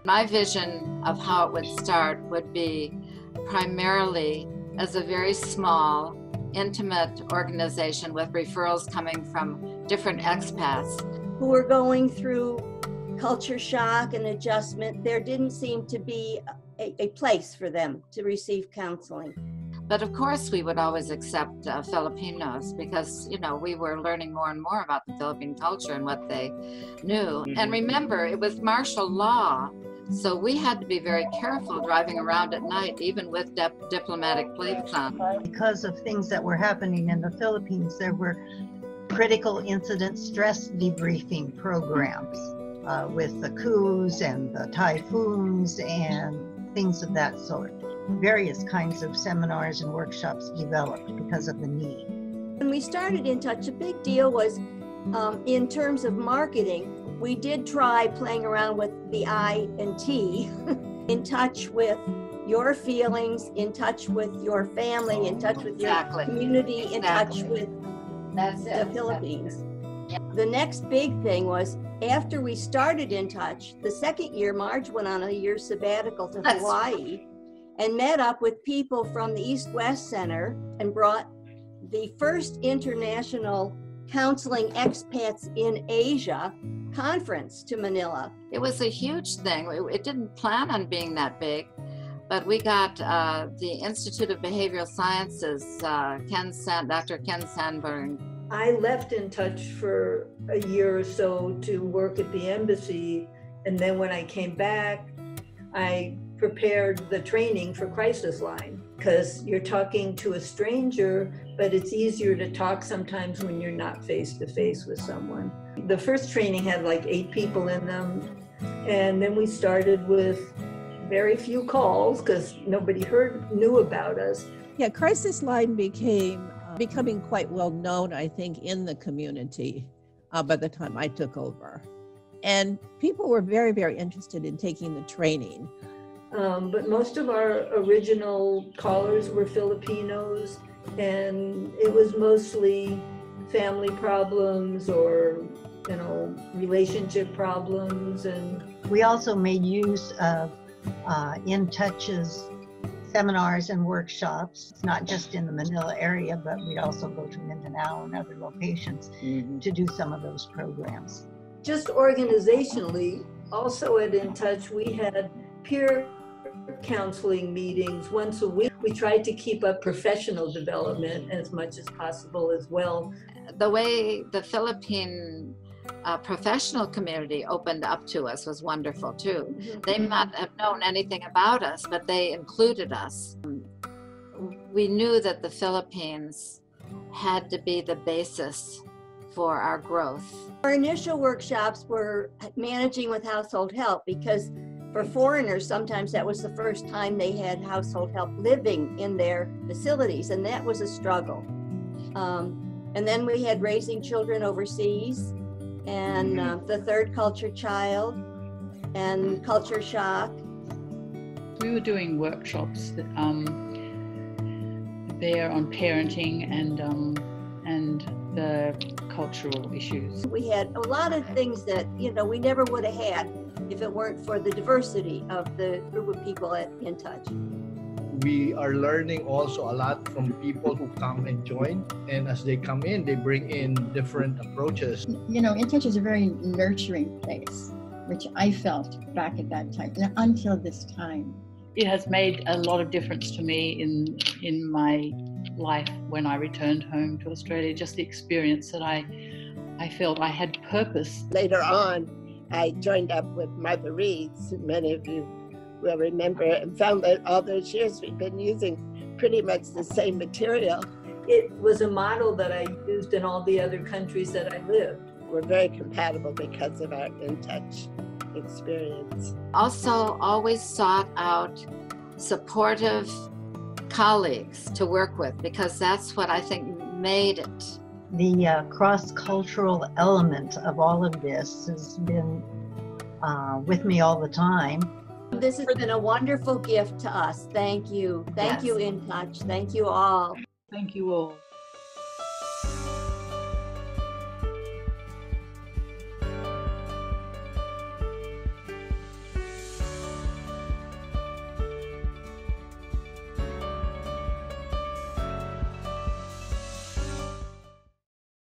My vision of how it would start would be primarily as a very small, intimate organization with referrals coming from different expats who were going through culture shock and adjustment. There didn't seem to be a place for them to receive counseling. But of course we would always accept Filipinos because, we were learning more and more about the Philippine culture and what they knew. And remember, it was martial law, so we had to be very careful driving around at night, even with diplomatic plates on. Because of things that were happening in the Philippines, there were critical incident stress debriefing programs with the coups and the typhoons and things of that sort. Various kinds of seminars and workshops developed because of the need. When we started In Touch, a big deal was in terms of marketing. We did try playing around with the I and T, in touch with your feelings, in touch with your family, in touch with your community, in touch with the Philippines. The next big thing was after we started In Touch, the second year, Marge went on a year sabbatical to Hawaii and met up with people from the East-West Center and brought the first international counseling expats in Asia conference to Manila. It was a huge thing. It didn't plan on being that big, but we got the Institute of Behavioral Sciences, Dr. Ken Sandberg. I left In Touch for a year or so to work at the embassy, and then when I came back, I prepared the training for Crisis Line, because you're talking to a stranger, but it's easier to talk sometimes when you're not face to face with someone. The first training had like 8 people in them, and then we started with very few calls because nobody knew about us. Yeah, Crisis Line becoming quite well known, I think, in the community by the time I took over. And people were very, very interested in taking the training. But most of our original callers were Filipinos, and it was mostly family problems or, relationship problems. And we also made use of In Touch's seminars and workshops, not just in the Manila area, but we'd also go to Mindanao and other locations to do some of those programs. Just organizationally, also at In Touch, we had peer counseling meetings once a week. We tried to keep up professional development as much as possible as well. The way the Philippine professional community opened up to us was wonderful too. They might have known anything about us, but they included us. We knew that the Philippines had to be the basis for our growth. Our initial workshops were managing with household help, because for foreigners, sometimes that was the first time they had household help living in their facilities, and that was a struggle. And then we had raising children overseas, and the third culture child, and culture shock. We were doing workshops there on parenting and the cultural issues. We had a lot of things that we never would have had if it weren't for the diversity of the group of people at In Touch. We are learning also a lot from people who come and join, and as they come in, they bring in different approaches. In Touch is a very nurturing place, which I felt back at that time, until this time. It has made a lot of difference to me in my life when I returned home to Australia, just the experience that I felt I had purpose. Later on, I joined up with Mother Reed's, many of you will remember, and found that all those years we've been using pretty much the same material. It was a model that I used in all the other countries that I lived. We're very compatible because of our In Touch experience. Also, always sought out supportive colleagues to work with, because that's what I think made it. The cross-cultural element of all of this has been with me all the time. This has been a wonderful gift to us. Thank you. Thank you, In Touch. Thank you all. Thank you all.